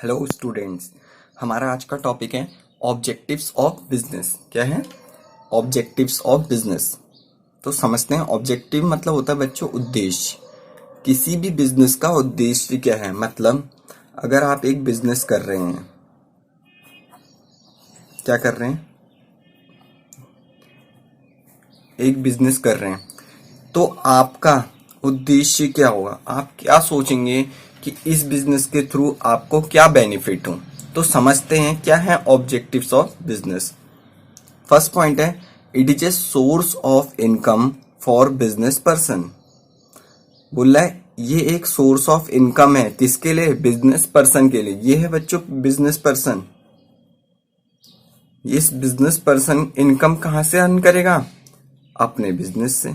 Hello students, हमारा आज का टॉपिक है ऑब्जेक्टिव्स ऑफ बिजनेस। क्या है ऑब्जेक्टिव्स ऑफ बिजनेस? तो समझते हैं। ऑब्जेक्टिव मतलब होता है बच्चों उद्देश्य। किसी भी बिजनेस का उद्देश्य क्या है? मतलब अगर आप एक बिजनेस कर रहे हैं, क्या कर रहे हैं? एक बिजनेस कर रहे हैं, तो आपका उद्देश्य क्या होगा? आप क्या सोचेंगे कि इस बिजनेस के थ्रू आपको क्या बेनिफिट हो? तो समझते हैं क्या है objectives of business. First point है, it is a source of income for business person. बोल रहा है ये एक सोर्स ऑफ इनकम है। किसके लिए? बिजनेस पर्सन के लिए। ये है बच्चों बिजनेस पर्सन। इस बिजनेस पर्सन इनकम कहां से अर्न करेगा? अपने बिजनेस से।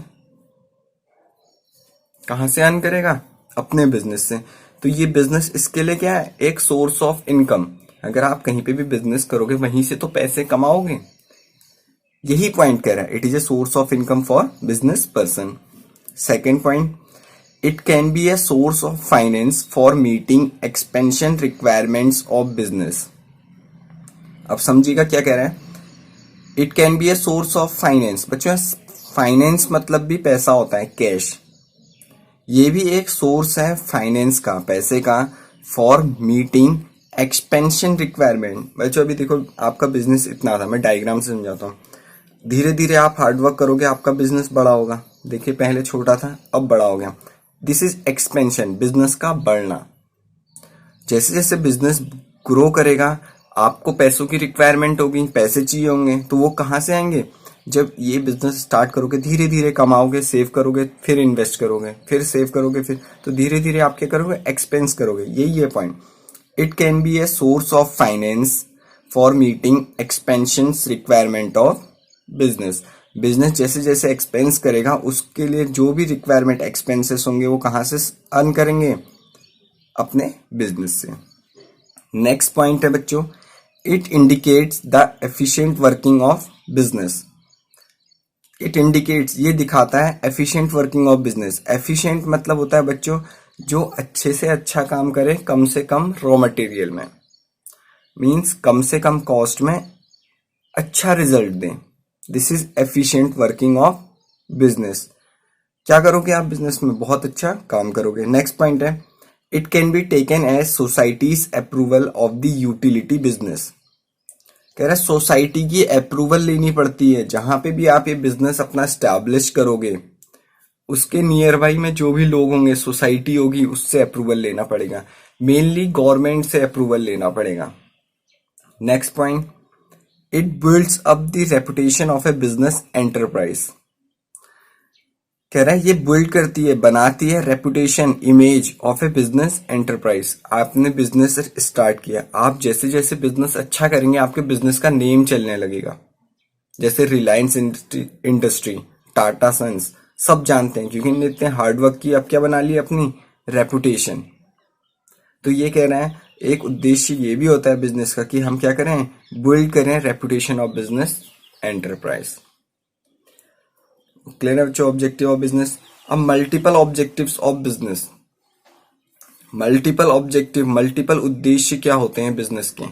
कहां से अर्न करेगा? अपने बिजनेस से। तो ये बिजनेस इसके लिए क्या है? एक सोर्स ऑफ इनकम। अगर आप कहीं पे भी बिजनेस करोगे वहीं से तो पैसे कमाओगे। यही पॉइंट कह रहा है, it is a source of income for business person. Second point, it can B A source of finance for meeting expansion requirements of business. अब समझिएगा क्या कह रहा है। It can B A source of finance. बच्चों finance मतलब भी पैसा होता है, कैश। ये भी एक सोर्स है फाइनेंस का, पैसे का, फॉर मीटिंग एक्सपेंशन रिक्वायरमेंट। बच्चों अभी देखो आपका बिजनेस इतना था, मैं डायग्राम से समझाता हूँ। धीरे धीरे आप हार्डवर्क करोगे, आपका बिजनेस बड़ा होगा। देखिए पहले छोटा था, अब बड़ा हो गया। दिस इज एक्सपेंशन, बिजनेस का बढ़ना। जैसे जैसे बिजनेस ग्रो करेगा आपको पैसों की रिक्वायरमेंट होगी, पैसे चाहिए होंगे। तो वो कहाँ से आएंगे? जब ये बिजनेस स्टार्ट करोगे धीरे धीरे कमाओगे, सेव करोगे, फिर इन्वेस्ट करोगे, फिर सेव करोगे, फिर तो धीरे धीरे आप क्या करोगे? एक्सपेंस करोगे। यही है point. It can B A source of finance for meeting expansion requirement of business. Business जैसे जैसे एक्सपेंस करेगा उसके लिए जो भी रिक्वायरमेंट एक्सपेंसेस होंगे वो कहाँ से अर्न करेंगे? अपने बिजनेस से। नेक्स्ट पॉइंट है बच्चों, it indicates the efficient working of business. It indicates, ये दिखाता है efficient working of business. Efficient मतलब होता है बच्चों जो अच्छे से अच्छा काम करे कम से कम रॉ मटेरियल में, मींस कम से कम कॉस्ट में अच्छा रिजल्ट दें। This is efficient working of business. क्या करोगे आप बिजनेस में? बहुत अच्छा काम करोगे। नेक्स्ट पॉइंट है, it can be taken as societies approval of the utility business. कह रहा है सोसाइटी की अप्रूवल लेनी पड़ती है। जहां पे भी आप ये बिजनेस अपना स्टैब्लिश करोगे उसके नियर बाई में जो भी लोग होंगे, सोसाइटी होगी, उससे अप्रूवल लेना पड़ेगा। मेनली गवर्नमेंट से अप्रूवल लेना पड़ेगा। Next point, it builds up the reputation of A business enterprise. कह रहा है ये बिल्ड करती है, बनाती है reputation, image of A business enterprise. आपने बिजनेस स्टार्ट किया, आप जैसे जैसे बिजनेस अच्छा करेंगे आपके बिजनेस का नेम चलने लगेगा। जैसे रिलायंस इंडस्ट्री, टाटा सन्स, सब जानते हैं क्योंकि इन्होंने इतने हार्डवर्क की, अब क्या बना ली? अपनी रेपुटेशन। तो ये कह रहे हैं एक उद्देश्य ये भी होता है बिजनेस का कि हम क्या करें? बिल्ड करें reputation of business enterprise. Clear है बच्चों ऑब्जेक्टिव ऑफ बिजनेस। अब multiple objectives of business. Multiple objective, multiple उद्देश्य क्या होते हैं बिजनेस के?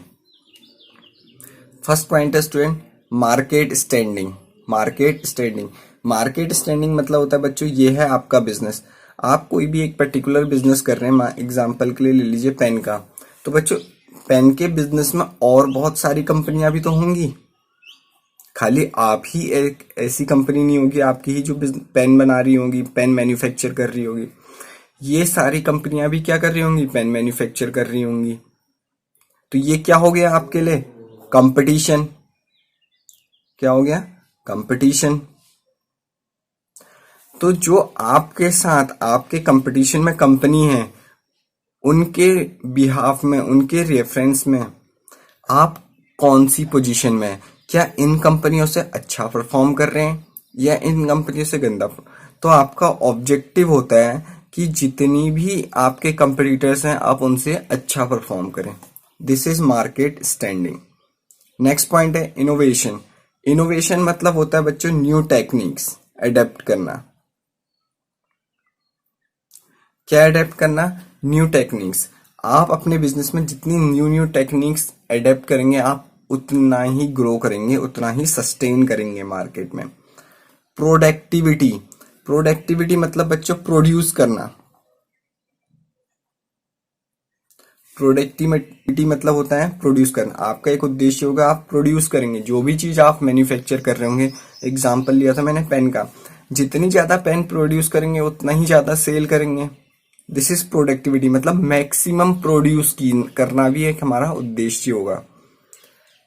फर्स्ट पॉइंट है student, market standing. Market standing, market standing मतलब होता है बच्चों ये है आपका बिजनेस। आप कोई भी एक पर्टिकुलर बिजनेस कर रहे हैं, एग्जाम्पल के लिए ले लीजिए पेन का। तो बच्चों पेन के बिजनेस में और बहुत सारी कंपनियां भी तो होंगी, खाली आप ही एक ऐसी कंपनी नहीं होगी आपकी ही जो पेन बना रही होगी, पेन मैन्युफैक्चर कर रही होगी। ये सारी कंपनियां भी क्या कर रही होंगी? पेन मैन्युफैक्चर कर रही होंगी। तो ये क्या हो गया आपके लिए? कंपटीशन। क्या हो गया? कंपटीशन। तो जो आपके साथ आपके कंपटीशन में कंपनी है उनके बिहाफ में, उनके रेफरेंस में आप कौन सी पोजीशन में है? क्या इन कंपनियों से अच्छा परफॉर्म कर रहे हैं या इन कंपनियों से गंदा? तो आपका ऑब्जेक्टिव होता है कि जितनी भी आपके कंपटीटर्स हैं आप उनसे अच्छा परफॉर्म करें। This is market standing. Next point है इनोवेशन। इनोवेशन मतलब होता है बच्चों न्यू टेक्निक्स अडेप्ट करना। क्या अडेप्ट करना? New techniques. आप अपने बिजनेस में जितनी न्यू न्यू टेक्निक्स एडेप्ट करेंगे, आप उतना ही ग्रो करेंगे, उतना ही सस्टेन करेंगे मार्केट में। प्रोडक्टिविटी, प्रोडक्टिविटी मतलब बच्चों प्रोड्यूस करना। प्रोडक्टिविटी मतलब होता है प्रोड्यूस करना। आपका एक उद्देश्य होगा, आप प्रोड्यूस करेंगे जो भी चीज आप मैन्युफैक्चर कर रहे होंगे। एग्जाम्पल लिया था मैंने पेन का, जितनी ज्यादा पेन प्रोड्यूस करेंगे उतना ही ज्यादा सेल करेंगे। दिस इज प्रोडक्टिविटी, मतलब मैक्सिमम प्रोड्यूस करना भी एक हमारा उद्देश्य होगा।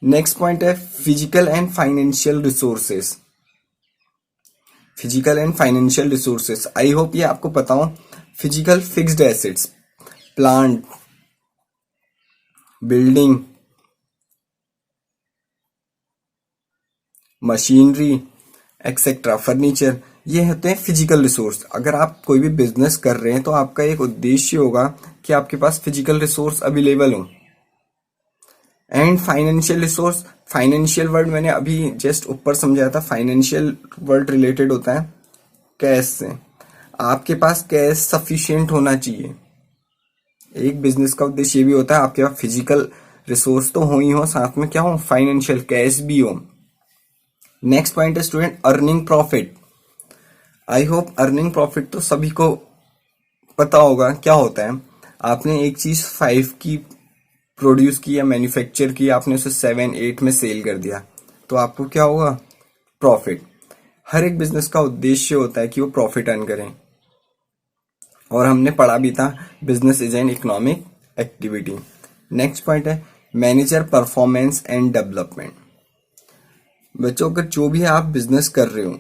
नेक्स्ट पॉइंट है physical and financial resources. Physical and financial resources, I hope ये आपको पता हो। Physical fixed assets, plant, building, machinery etcetera, furniture, ये होते हैं फिजिकल रिसोर्स। अगर आप कोई भी बिजनेस कर रहे हैं तो आपका एक उद्देश्य होगा कि आपके पास फिजिकल रिसोर्स अवेलेबल हो। And financial resource, financial word मैंने अभी जस्ट ऊपर समझाया था। फाइनेंशियल वर्ड रिलेटेड होता है कैश से। आपके पास कैश सफिशिएंट होना चाहिए। एक बिजनेस का उद्देश्य ये भी होता है आपके पास फिजिकल रिसोर्स तो हो ही हो, साथ में क्या हो, फाइनेंशियल कैश भी हो। नेक्स्ट पॉइंट है student earning profit. I hope earning profit तो सभी को पता होगा क्या होता है। आपने एक चीज 5 की प्रोड्यूस की या मैन्युफैक्चर की, आपने उसे 7-8 में सेल कर दिया, तो आपको क्या होगा, प्रॉफिट। हर एक बिजनेस का उद्देश्य होता है कि वो प्रॉफिट अर्न करें। और हमने पढ़ा भी था business is an economic activity. Next point है मैनेजर परफॉर्मेंस एंड डेवलपमेंट। बच्चों अगर जो भी आप बिजनेस कर रहे हो,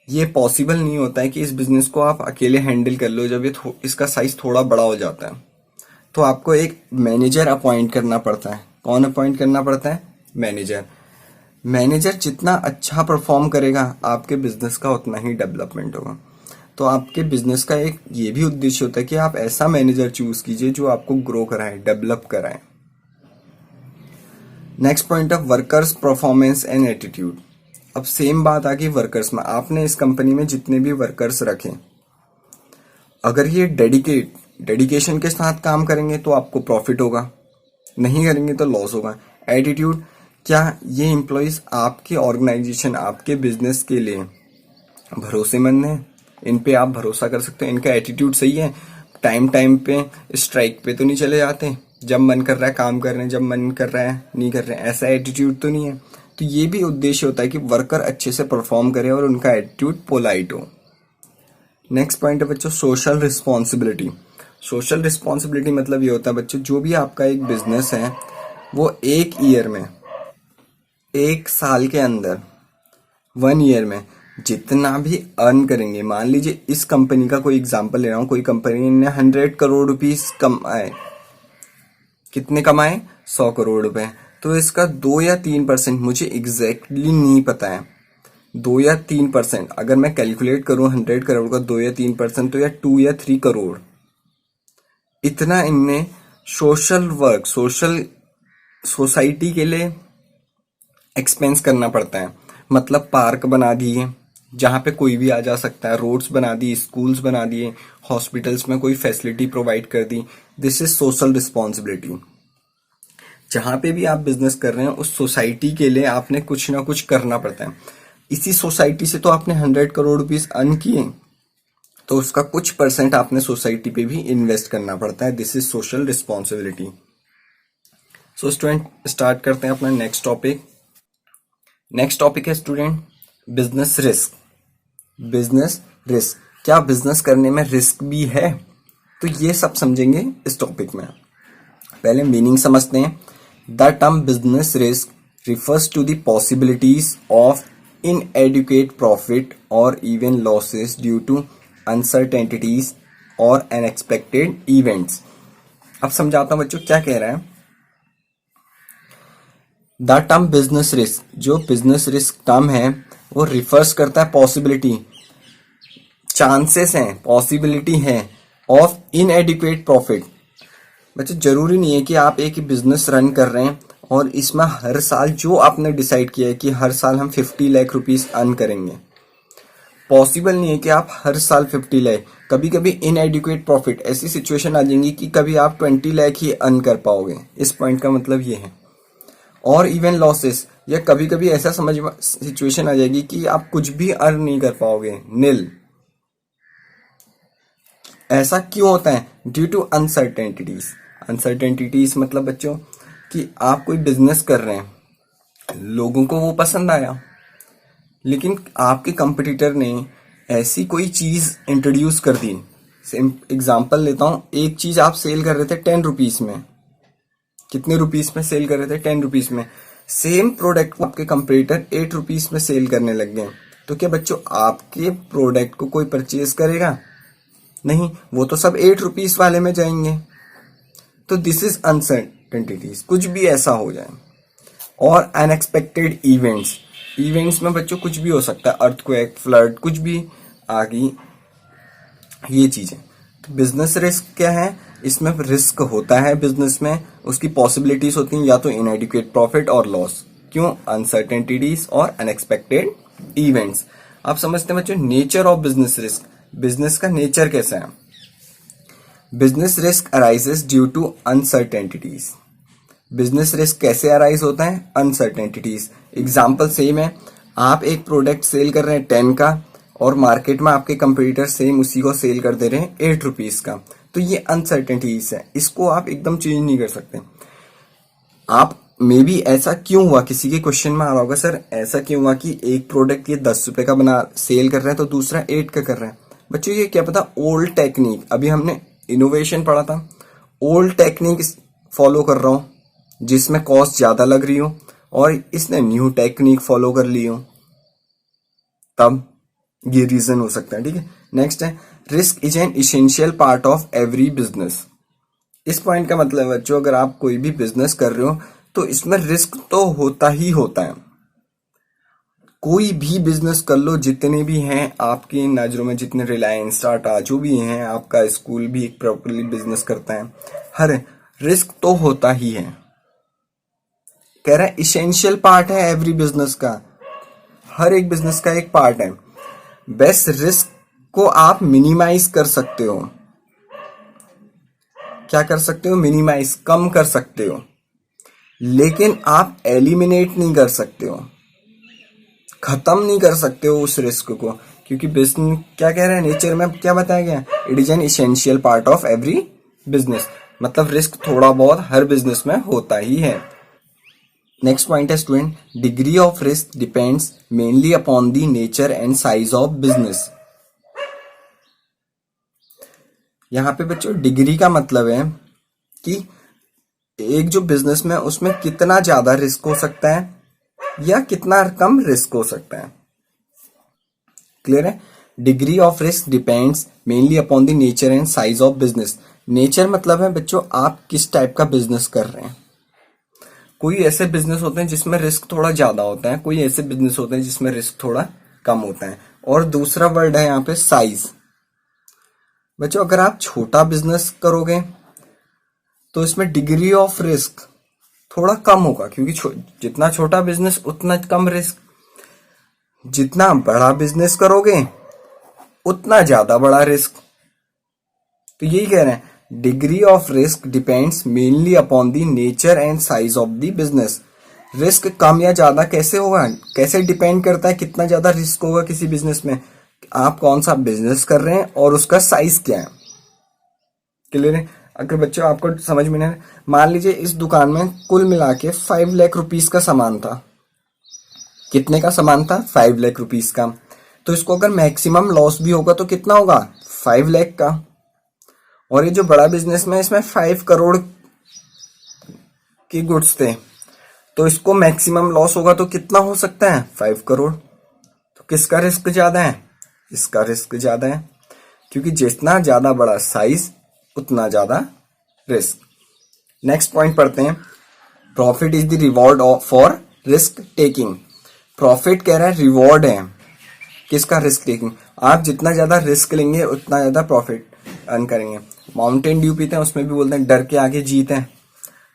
ये पॉसिबल नहीं होता है कि इस बिजनेस को आप अकेले हैंडल कर लो। जब ये इसका साइज थोड़ा बड़ा हो जाता है तो आपको एक मैनेजर अपॉइंट करना पड़ता है। कौन अपॉइंट करना पड़ता है, मैनेजर। मैनेजर जितना अच्छा परफॉर्म करेगा आपके बिजनेस का उतना ही डेवलपमेंट होगा। तो आपके बिजनेस का एक ये भी उद्देश्य होता है कि आप ऐसा मैनेजर चूज कीजिए जो आपको ग्रो कराए, डेवलप कराए। Next point of workers performance and attitude. अब सेम बात आ गई वर्कर्स में। आपने इस कंपनी में जितने भी वर्कर्स रखे, अगर ये डेडिकेशन के साथ काम करेंगे तो आपको प्रॉफिट होगा, नहीं करेंगे तो लॉस होगा। एटीट्यूड, क्या ये एम्प्लॉयज आपके ऑर्गेनाइजेशन, आपके बिजनेस के लिए भरोसेमंद है, इन पे आप भरोसा कर सकते हो, इनका एटीट्यूड सही है, टाइम पे स्ट्राइक पे तो नहीं चले जाते, जब मन कर रहा है काम कर रहे हैं, जब मन कर रहा है नहीं कर रहे हैं, ऐसा एटीट्यूड तो नहीं है। तो ये भी उद्देश्य होता है कि वर्कर अच्छे से परफॉर्म करे और उनका एटीट्यूड पोलाइट हो। नेक्स्ट पॉइंट है बच्चों सोशल रिस्पॉन्सिबिलिटी। सोशल रिस्पॉन्सिबिलिटी मतलब ये होता है बच्चों, जो भी आपका एक बिजनेस है वो एक ईयर में, एक साल के अंदर, 1 ईयर में जितना भी अर्न करेंगे, मान लीजिए इस कंपनी का कोई एग्जांपल ले रहा हूं, कोई कंपनी ने 100 करोड़ रुपीस कमाए, कितने कमाए, 100 करोड़ रुपए, तो इसका 2 या 3%, मुझे एग्जैक्टली नहीं पता है, 2 या 3%, अगर मैं कैलकुलेट करूं 100 करोड़ का 2 या 3%, तो या 2 या 3 करोड़, इतना इनने सोशल वर्क, सोसाइटी के लिए एक्सपेंस करना पड़ता है। मतलब पार्क बना दिए जहां पे कोई भी आ जा सकता है, रोड्स बना दी, स्कूल्स बना दिए, हॉस्पिटल्स में कोई फैसिलिटी प्रोवाइड कर दी। This is social responsibility. जहां पे भी आप बिजनेस कर रहे हैं उस सोसाइटी के लिए आपने कुछ ना कुछ करना पड़ता है। इसी सोसाइटी से तो आपने 100 करोड़ रुपीस अर्न किए, तो उसका कुछ परसेंट आपने सोसाइटी पे भी इन्वेस्ट करना पड़ता है। This is social responsibility. So student start करते हैं अपना नेक्स्ट टॉपिक। नेक्स्ट टॉपिक है student business risk. Business risk, क्या बिजनेस करने में रिस्क भी है? तो ये सब समझेंगे इस टॉपिक में। पहले मीनिंग समझते हैं। The term business risk refers to the possibilities of inadequate profit or even losses due to uncertainties or unexpected events। अब समझाता हूं बच्चों क्या कह रहा है। द टर्म बिजनेस रिस्क, जो बिजनेस रिस्क टर्म है वो रिफर्स करता है पॉसिबिलिटी, चांसेस हैं, पॉसिबिलिटी है ऑफ इनएडिक्वेट प्रॉफिट। बच्चों जरूरी नहीं है कि आप एक ही बिजनेस रन कर रहे हैं और इसमें हर साल जो आपने डिसाइड किया है कि हर साल हम 50 लाख रुपीस अर्न करेंगे, पॉसिबल नहीं है कि आप हर साल 50 लाख, कभी कभी इनएडिक्वेट प्रॉफिट, ऐसी सिचुएशन आ जाएंगी कि कभी आप 20 लाख ही अर्न कर पाओगे। इस पॉइंट का मतलब ये है। और इवन लॉसेस, या कभी कभी ऐसा समझ सिचुएशन आ जाएगी कि आप कुछ भी अर्न नहीं कर पाओगे, नील। ऐसा क्यों होता है? Due to uncertainties. अनसर्टेनिटीज मतलब बच्चों कि आप कोई बिजनेस कर रहे हैं, लोगों को वो पसंद आया, लेकिन आपके कंपटीटर ने ऐसी कोई चीज इंट्रोड्यूस कर दी। सेम एग्जांपल लेता हूं, एक चीज आप सेल कर रहे थे 10 रुपीज में, कितने रुपीज में सेल कर रहे थे? 10 रुपीज में। सेम प्रोडक्ट को आपके कंपटीटर 8 रुपीज में सेल करने लग गए, तो क्या बच्चों आपके प्रोडक्ट को कोई परचेज करेगा? नहीं, वो तो सब 8 रुपीज वाले में जाएंगे। तो दिस इज अनसर्टेनिटीज, कुछ भी ऐसा हो जाए। और अनएक्सपेक्टेड इवेंट्स, इवेंट्स में बच्चों कुछ भी हो सकता है, अर्थक्वेक, फ्लड, कुछ भी आ गई, ये चीजें। तो बिजनेस रिस्क क्या है? इसमें रिस्क होता है बिजनेस में, उसकी पॉसिबिलिटीज होती हैं या तो इनएडिक्वेट प्रॉफिट और लॉस। क्यों? अनसर्टेनिटीज और अनएक्सपेक्टेड इवेंट्स। आप समझते हैं बच्चों nature of business risk, business का नेचर कैसा है? Business risk arises due to uncertainties. Business risk कैसे अराइज होता है? अनसर्टेनिटीज। एग्जाम्पल सेम है, आप एक प्रोडक्ट सेल कर रहे हैं 10 का और मार्केट में आपके कंपटीटर सेम उसी को सेल कर दे रहे हैं 8 रुपीज का, तो ये अनसर्टेनिटीज है, इसको आप एकदम चेंज नहीं कर सकते। आप मे बी ऐसा क्यों हुआ, किसी के क्वेश्चन में आ रहा होगा सर ऐसा क्यों हुआ कि एक प्रोडक्ट ये 10 रुपए का बना सेल कर रहे हैं तो दूसरा 8 का कर रहे हैं? बच्चों ये क्या पता, ओल्ड टेक्निक, अभी हमने इनोवेशन पढ़ा था, ओल्ड टेक्निक फॉलो कर रहा हूं जिसमें कॉस्ट ज्यादा लग रही हो, और इसने न्यू टेक्निक फॉलो कर ली हो, तब ये रीजन हो सकता है। ठीक है, नेक्स्ट है risk is an essential part of every business. इस पॉइंट का मतलब है बच्चों, अगर आप कोई भी बिजनेस कर रहे हो तो इसमें रिस्क तो होता ही होता है। कोई भी बिजनेस कर लो, जितने भी हैं आपकी नजरों में, जितने रिलायंस, टाटा, जो भी हैं, आपका स्कूल भी एक प्रॉपरली बिजनेस करता है, हर रिस्क तो होता ही है। कह रहा है इसेंशियल पार्ट है एवरी बिजनेस का, हर एक बिजनेस का एक पार्ट है। बेस्ट रिस्क को आप मिनिमाइज कर सकते हो। क्या कर सकते हो? मिनिमाइज, कम कर सकते हो, लेकिन आप एलिमिनेट नहीं कर सकते हो, खत्म नहीं कर सकते हो उस रिस्क को, क्योंकि बिजनेस क्या कह रहे हैं, नेचर में क्या बताया गया, it is an essential part of every business. मतलब रिस्क थोड़ा बहुत हर बिजनेस में होता ही है। नेक्स्ट पॉइंट है student, degree of risk depends mainly upon the nature and size of business. यहां पे बच्चों डिग्री का मतलब है कि एक जो बिजनेस में उसमें कितना ज्यादा रिस्क हो सकता है या कितना कम रिस्क हो सकता है। क्लियर है? Degree of risk depends mainly upon the nature and size of business. Nature मतलब है बच्चों आप किस टाइप का बिजनेस कर रहे हैं। कोई ऐसे बिजनेस होते हैं जिसमें रिस्क थोड़ा ज्यादा होता है, कोई ऐसे बिजनेस होते हैं जिसमें रिस्क थोड़ा कम होता है। और दूसरा वर्ड है यहाँ पे साइज। बच्चों अगर आप छोटा बिजनेस करोगे तो इसमें डिग्री ऑफ रिस्क थोड़ा कम होगा, क्योंकि जितना छोटा बिजनेस उतना कम रिस्क। जितना बड़ा बिजनेस करोगे उतना ज्यादा बड़ा रिस्क। तो यही कह रहे हैं, degree of risk depends mainly upon the nature and size of the business. Risk कम या ज्यादा कैसे होगा, कैसे डिपेंड करता है कितना ज्यादा रिस्क होगा किसी बिजनेस में, आप कौन सा बिजनेस कर रहे हैं और उसका साइज क्या है। क्लियर है? अगर बच्चों आपको समझ में नहीं, मान लीजिए इस दुकान में कुल मिला के 5 लाख रुपीस का सामान था। कितने का सामान था? 5 लाख रुपीस का। तो इसको अगर मैक्सिमम लॉस भी होगा तो कितना होगा? 5 लाख का। और ये जो बड़ा बिजनेस में इसमें 5 करोड़ के गुड्स थे, तो इसको मैक्सिमम लॉस होगा तो कितना हो सकता है? 5 करोड़। तो किसका रिस्क ज्यादा है? इसका रिस्क ज्यादा है, क्योंकि जितना ज्यादा बड़ा साइज उतना ज्यादा रिस्क। नेक्स्ट पॉइंट पढ़ते हैं, profit is the reward for risk taking. Profit कह रहा है रिवॉर्ड है किसका? Risk taking. आप जितना ज्यादा रिस्क लेंगे उतना ज्यादा प्रॉफिट अर्न करेंगे। माउंटेन ड्यू पीते हैं उसमें भी बोलते हैं डर के आगे जीत है।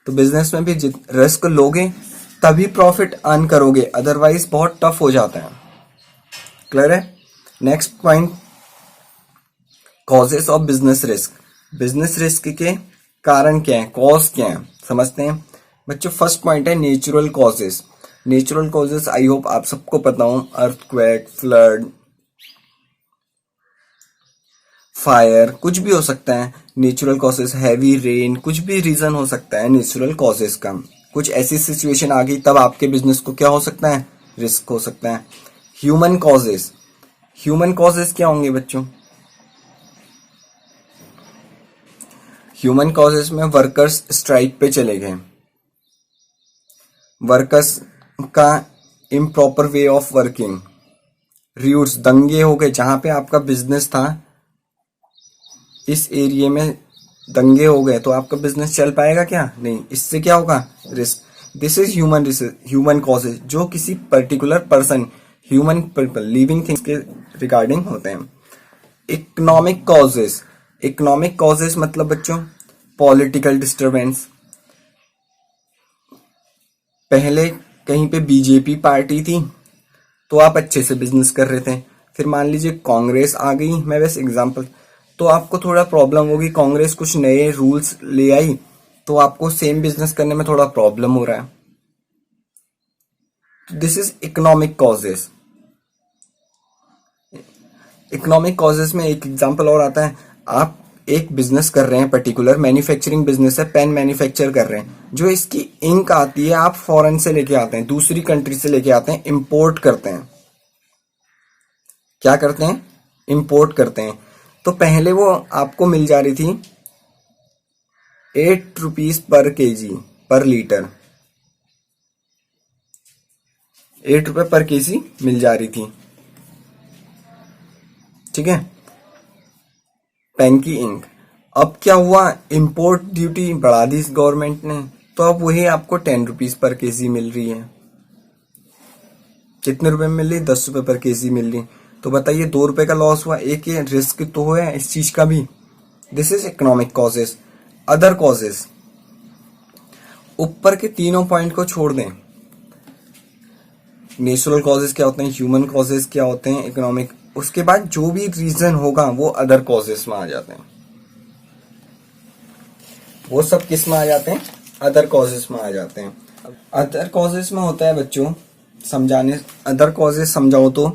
तो बिजनेस में भी रिस्क लोगे तभी प्रॉफिट अर्न करोगे, अदरवाइज बहुत टफ हो जाता है। क्लियर है? Next point, causes of business risk. Business risk के कारण क्या है, कॉज क्या है, समझते हैं बच्चों। फर्स्ट पॉइंट है natural causes. Natural causes I hope आप सबको पता हो, अर्थक्वेक, फ्लड, फायर, कुछ भी हो सकता है नेचुरल कॉजेस, हैवी रेन, कुछ भी रीजन हो सकता है नेचुरल कॉजेस का। कुछ ऐसी सिचुएशन आ गई तब आपके बिजनेस को क्या हो सकता है, रिस्क हो सकता है। ह्यूमन कॉजेस, ह्यूमन कॉजेस क्या होंगे बच्चों, ह्यूमन कॉजेस में वर्कर्स स्ट्राइक पे चले गए, वर्कर्स का इम्प्रॉपर वे ऑफ वर्किंग, रियूट्स, दंगे हो गए, जहां पे आपका बिजनेस था इस एरिया में दंगे हो गए तो आपका बिजनेस चल पाएगा क्या, नहीं, इससे क्या होगा, risk. This is human risk, human causes, जो किसी particular person, human people, living things के रिगार्डिंग होते हैं। इकोनॉमिक कॉजेज, इकोनॉमिक कॉजेज मतलब बच्चों पॉलिटिकल डिस्टरबेंस। पहले कहीं पे बीजेपी पार्टी थी तो आप अच्छे से बिजनेस कर रहे थे, फिर मान लीजिए कांग्रेस आ गई, मैं वैसे एग्जांपल, तो आपको थोड़ा प्रॉब्लम होगी, कांग्रेस कुछ नए रूल्स ले आई तो आपको सेम बिजनेस करने में थोड़ा प्रॉब्लम हो रहा है। This is economic causes. Economic causes में एक एग्जांपल और आता है, आप एक बिजनेस कर रहे हैं, पर्टिकुलर मैन्युफैक्चरिंग बिजनेस है, पेन मैन्युफैक्चर कर रहे हैं, जो इसकी इंक आती है आप फॉरेन से लेके आते हैं, दूसरी कंट्री से लेके आते हैं, इंपोर्ट करते हैं। क्या करते हैं, इंपोर्ट करते हैं। तो पहले वो आपको मिल जा रही थी 8 रुपीज पर केजी, पर लीटर, 8 रुपए पर केजी मिल जा रही थी, ठीक है, पेन की इंक। अब क्या हुआ, इंपोर्ट ड्यूटी बढ़ा दी इस गवर्नमेंट ने, तो अब वही आपको 10 रुपीज पर केजी मिल रही है। कितने रुपए में मिल रही, 10 रुपए पर केजी मिल रही। तो बताइए 2 रुपए का लॉस हुआ, एक ये रिस्क तो है इस चीज का भी। This is economic causes. Other causes, ऊपर के तीनों पॉइंट को छोड़ दें, नेचुरल कॉजेस क्या होते हैं, ह्यूमन कॉजेस क्या होते हैं, इकोनॉमिक, उसके बाद जो भी रीजन होगा वो अदर कॉजेस में आ जाते हैं। वो सब किस में आ जाते हैं, अदर कॉजेस में आ जाते हैं। अदर कॉजेस में होता है बच्चों, समझाने, अदर कॉजेस समझाओ तो,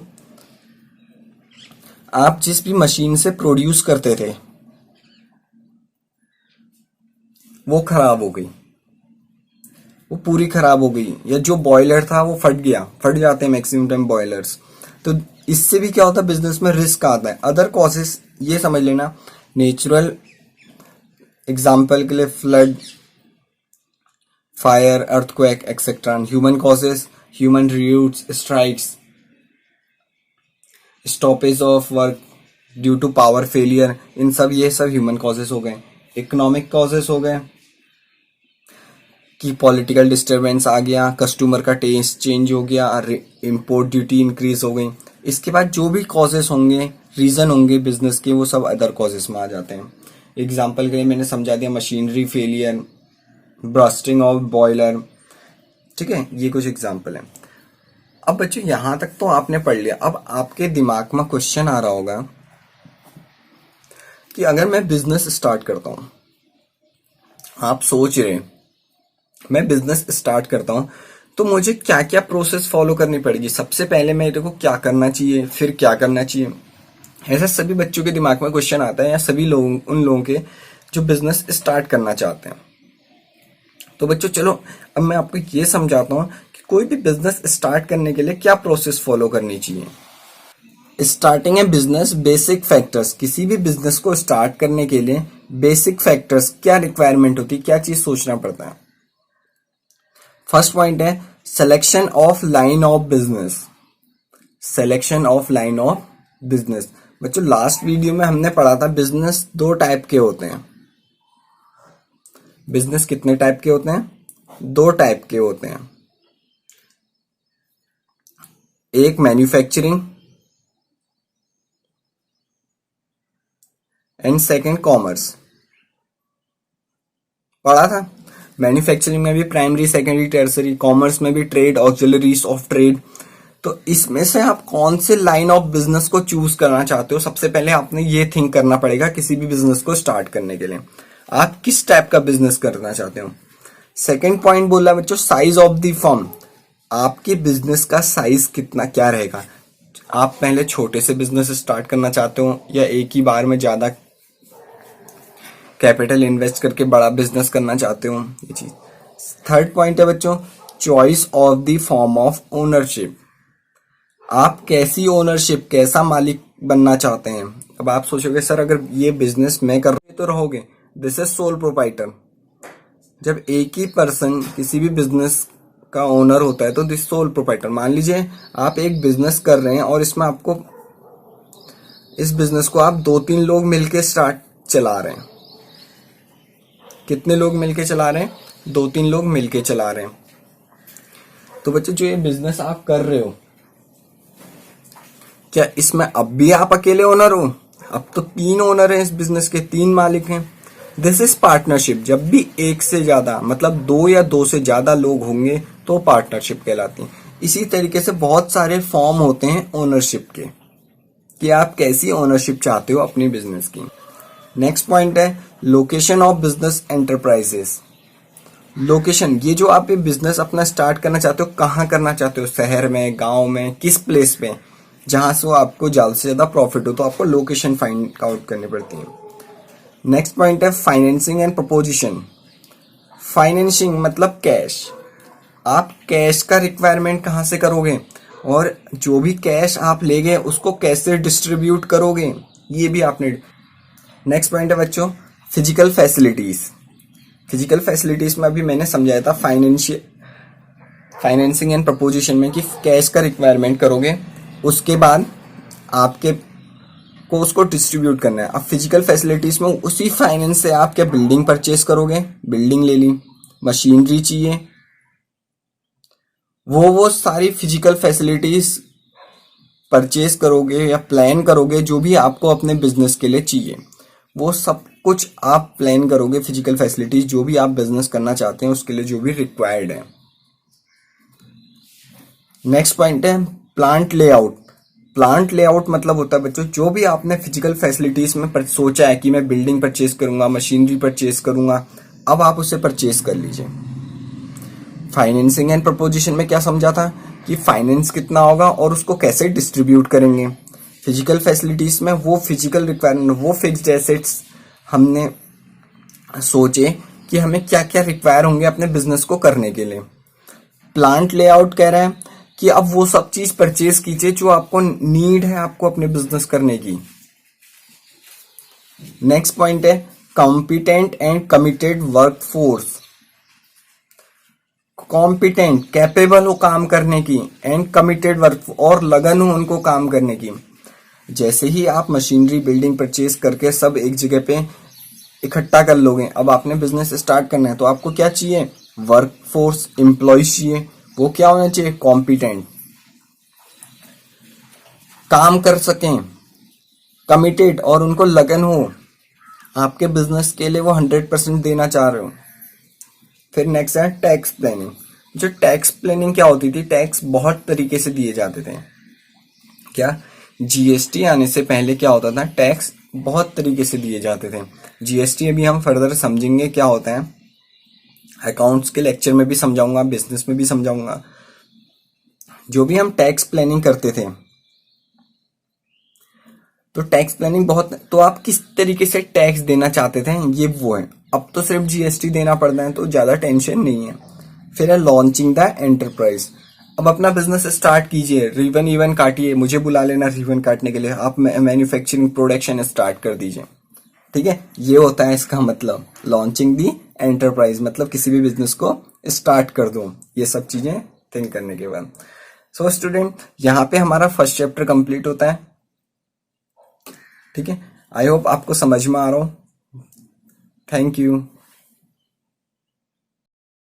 आप जिस भी मशीन से प्रोड्यूस करते थे वो खराब हो गई, वो पूरी खराब हो गई, या जो बॉयलर था वो फट गया, फट जाते हैं मैक्सिमम टाइम बॉयलर्स, तो इससे भी क्या होता है, बिजनेस में रिस्क आता है। अदर कॉजेस ये समझ लेना, नेचुरल एग्जाम्पल के लिए flood, fire, earthquake etcetera. Human causes, human riots, strikes, stoppage of work due to power failure, इन सब, ये सब ह्यूमन कॉजेस हो गए। इकोनॉमिक कॉजेस हो गए कि पॉलिटिकल डिस्टरबेंस आ गया, कस्टमर का टेस्ट चेंज हो गया, इंपोर्ट ड्यूटी इंक्रीज हो गई। इसके बाद जो भी कॉजेस होंगे, रीजन होंगे बिजनेस के, वो सब अदर कॉजेस में आ जाते हैं। एग्जाम्पल के लिए मैंने समझा दिया, machinery failure, bursting of boiler, ठीक है, ये कुछ एग्जाम्पल है। अब बच्चों यहां तक तो आपने पढ़ लिया। अब आपके दिमाग में क्वेश्चन आ रहा होगा कि अगर मैं बिजनेस स्टार्ट करता हूं, आप सोच रहे हैं मैं बिजनेस स्टार्ट करता हूं तो मुझे क्या क्या प्रोसेस फॉलो करनी पड़ेगी, सबसे पहले मेरे को क्या करना चाहिए, फिर क्या करना चाहिए। ऐसा सभी बच्चों के दिमाग में क्वेश्चन आता है, या सभी लोगों, उन लोगों के जो बिजनेस स्टार्ट करना चाहते हैं। तो बच्चों चलो अब मैं आपको ये समझाता हूं कि कोई भी बिजनेस स्टार्ट करने के लिए क्या प्रोसेस फॉलो करनी चाहिए। स्टार्टिंग ए बिजनेस, बेसिक फैक्टर्स, किसी भी बिजनेस को स्टार्ट करने के लिए बेसिक फैक्टर्स क्या रिक्वायरमेंट होती है, क्या चीज सोचना पड़ता है। फर्स्ट पॉइंट है selection of line of business. Selection of line of business, बच्चों लास्ट वीडियो में हमने पढ़ा था बिजनेस 2 टाइप के होते हैं। बिजनेस कितने टाइप के होते हैं, 2 टाइप के होते हैं। एक मैन्युफैक्चरिंग एंड सेकंड कॉमर्स, पढ़ा था। मैन्युफैक्चरिंग में भी प्राइमरी, सेकेंडरी, टर्सरी, कॉमर्स में भी ट्रेड, ऑक्सिलरीज ऑफ ट्रेड, तो इसमें से आप कौन से लाइन ऑफ बिजनेस को चूज करना चाहते हो, सबसे पहले आपने ये थिंक करना पड़ेगा किसी भी बिजनेस को स्टार्ट करने के लिए आप किस टाइप का बिजनेस करना चाहते हो। सेकंड पॉइंट बोला बच्चों, साइज ऑफ द फर्म, आपके बिजनेस का साइज कितना क्या रहेगा। आप पहले छोटे से बिजनेस स्टार्ट करना चाहते हो या एक ही बार में ज्यादा कैपिटल इन्वेस्ट करके बड़ा बिजनेस करना चाहते हो, ये चीज। थर्ड पॉइंट है बच्चों, choice of the form of ownership, आप कैसी ओनरशिप, कैसा मालिक बनना चाहते हैं। अब आप सोचोगे सर अगर ये बिजनेस मैं कर रहा हूं तो रहोगे, दिस इज सोल प्रोप्राइटर। जब एक ही पर्सन किसी भी बिजनेस का ओनर होता है तो दिस सोल प्रोप्राइटर। मान लीजिए आप एक बिजनेस कर रहे हैं और इसमें आपको इस बिजनेस को आप 2-3 लोग मिलके स्टार्ट चला रहे हैं। कितने लोग मिलके चला रहे हैं? 2-3 लोग मिलके चला रहे हैं। तो बच्चों जो ये बिजनेस आप कर रहे हो, क्या इसमें अब भी आप अकेले ओनर हो? अब तो 3 ओनर हैं इस बिजनेस के, 3 मालिक हैं। This is partnership. जब भी एक से ज्यादा मतलब 2 या 2 से ज्यादा लोग होंगे तो पार्टनरशिप कहलाती है। इसी तरीके से बहुत सारे फॉर्म होते हैं ओनरशिप के, कि आप कैसी ओनरशिप चाहते हो अपनी बिजनेस की। नेक्स्ट पॉइंट है location of business enterprises. Location, ये जो आप ये बिजनेस अपना स्टार्ट करना चाहते हो कहाँ करना चाहते हो, शहर में, गांव में, किस प्लेस पे, जहां से आपको ज्यादा से ज्यादा प्रॉफिट हो, तो आपको लोकेशन फाइंड आउट करनी पड़ती है। नेक्स्ट पॉइंट है फाइनेंसिंग एंड प्रपोजिशन। फाइनेंसिंग मतलब कैश, आप कैश का रिक्वायरमेंट कहां से करोगे और जो भी कैश आप ले गए उसको कैसे डिस्ट्रीब्यूट करोगे, ये भी आपने। नेक्स्ट पॉइंट है बच्चों फिजिकल फैसिलिटीज। फिजिकल फैसिलिटीज में अभी मैंने समझाया था फाइनेंसिंग एंड प्रपोजिशन में कि कैश का रिक्वायरमेंट करोगे, उसके बाद आपके को उसको डिस्ट्रीब्यूट करना है। अब फिजिकल फैसिलिटीज में उसी फाइनेंस से आप क्या बिल्डिंग परचेस करोगे, बिल्डिंग ले ली, मशीनरी चाहिए, वो सारी फिजिकल फैसिलिटीज परचेस करोगे या प्लान करोगे, जो भी आपको अपने बिजनेस के लिए चाहिए वो सब कुछ आप प्लान करोगे। फिजिकल फैसिलिटीज जो भी आप बिजनेस करना चाहते हैं उसके लिए जो भी रिक्वायर्ड है। नेक्स्ट पॉइंट है प्लांट लेआउट। प्लांट लेआउट मतलब होता है बच्चों जो भी आपने फिजिकल फैसिलिटीज में सोचा है कि मैं बिल्डिंग परचेस करूंगा, मशीनरी परचेस करूंगा, अब आप उसे परचेस कर लीजिए। फाइनेंसिंग एंड प्रपोजिशन में क्या समझा था कि फाइनेंस कितना होगा और उसको कैसे डिस्ट्रीब्यूट करेंगे। फिजिकल फैसिलिटीज में वो फिजिकल रिक्वायरमेंट, वो फिक्स्ड एसेट्स हमने सोचे कि हमें क्या क्या रिक्वायर होंगे अपने बिजनेस को करने के लिए। प्लांट लेआउट कह रहा है कि अब वो सब चीज परचेज कीजिए जो आपको नीड है आपको अपने बिजनेस करने की। नेक्स्ट पॉइंट है competent and committed workforce. Competent, capable हो काम करने की, एंड कमिटेड वर्क, और लगन हो उनको काम करने की। जैसे ही आप मशीनरी बिल्डिंग परचेज करके सब एक जगह पे इकट्ठा कर लोगे, अब आपने बिजनेस स्टार्ट करना है तो आपको क्या चाहिए, वर्कफोर्स, एम्प्लॉयज चाहिए। वो क्या होना चाहिए, कॉम्पिटेंट, काम कर सकें, कमिटेड, और उनको लगन हो आपके बिजनेस के लिए, वो 100% देना चाह रहे हो। फिर नेक्स्ट है टैक्स प्लानिंग। जो टैक्स प्लानिंग क्या होती थी, टैक्स बहुत तरीके से दिए जाते थे। क्या जीएसटी आने से पहले क्या होता था, टैक्स बहुत तरीके से दिए जाते थे। जीएसटी अभी हम फर्दर समझेंगे क्या होता है, अकाउंट्स के लेक्चर में भी समझाऊंगा, बिजनेस में भी समझाऊंगा। जो भी हम टैक्स प्लानिंग करते थे, तो टैक्स प्लानिंग बहुत, तो आप किस तरीके से टैक्स देना चाहते थे ये वो है। अब तो सिर्फ जीएसटी देना पड़ता है तो ज्यादा टेंशन नहीं है। फिर है लॉन्चिंग द एंटरप्राइज। अब अपना बिजनेस स्टार्ट कीजिए, रिबन इवन काटिए, मुझे बुला लेना रिबन काटने के लिए, आप मैन्युफैक्चरिंग प्रोडक्शन स्टार्ट कर दीजिए। ठीक है, ये होता है इसका मतलब लॉन्चिंग दी एंटरप्राइज, मतलब किसी भी बिजनेस को स्टार्ट कर दो। ये सब चीजें थिंक करने के बाद सो स्टूडेंट यहाँ पे हमारा फर्स्ट चैप्टर कंप्लीट होता है। ठीक है, आई होप आपको समझ में आ रहा हो। Thank you.